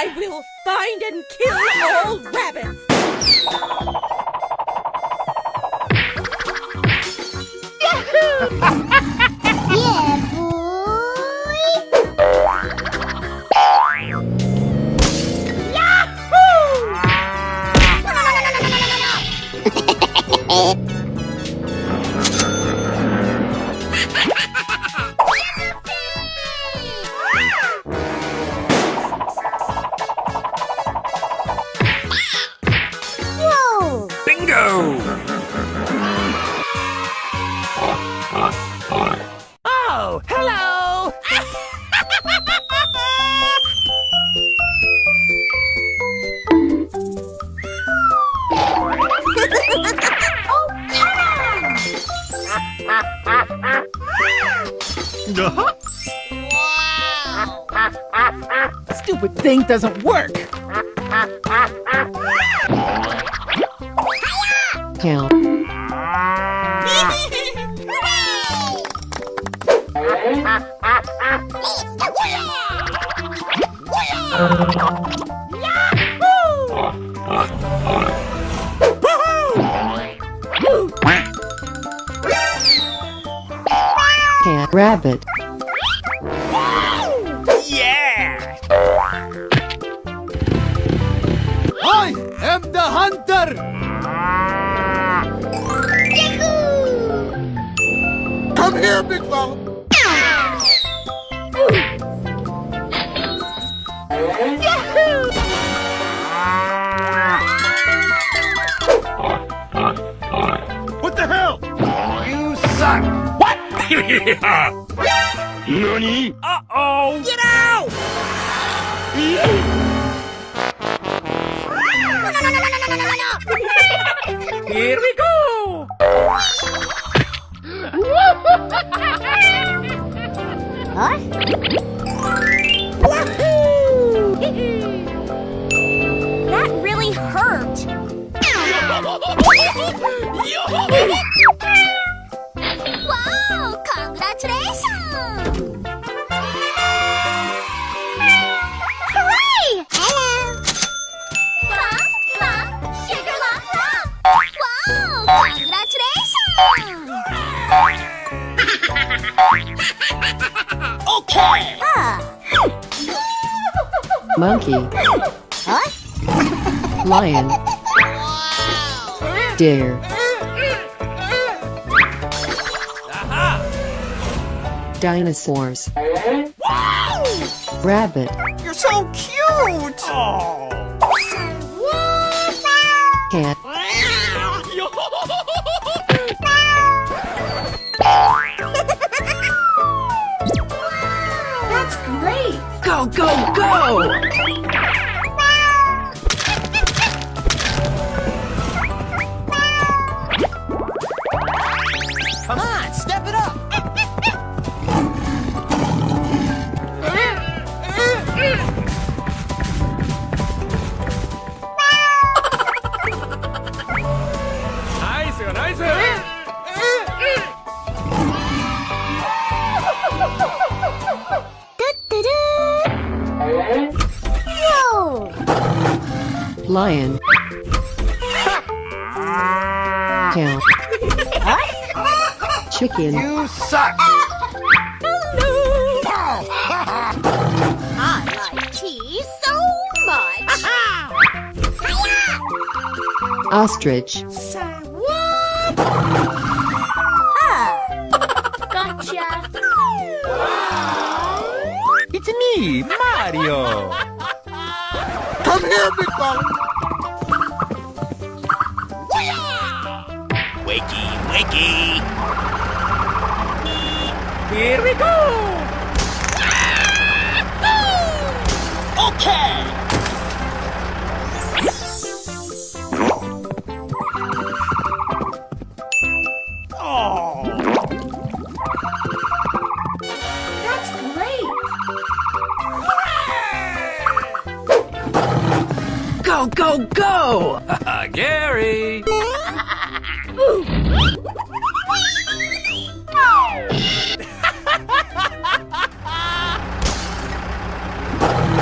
I will find and kill all rabbits. Yeah, boy. Whoa! Bingo! Oh, hello! Oh, come on! Stupid thing doesn't work. Count. Cat, rabbit. Yeah! I am the hunter! Come here, big fella! What the hell? You suck! What? Nani? Uh-oh! Get out! Here we go! Huh? That really hurt. Wow! Congratulations! Hooray! Hello! Sugar Long Long! Wow! Congratulations! Okay! Monkey. Huh? Lion. Deer. Dinosaurs. Rabbit. You're so cute! Oh! Cat. That's great! Go, go, go! Come on, step it up! Nice, nice! Whoa! Lion. Count. Chicken. You suck! I like cheese so much. Ostrich. Gotcha. It's me, Mario! Come here, big fella! Wakey, wakey! Here we go! Okay! Oh! That's great! Go, go, go! Gary!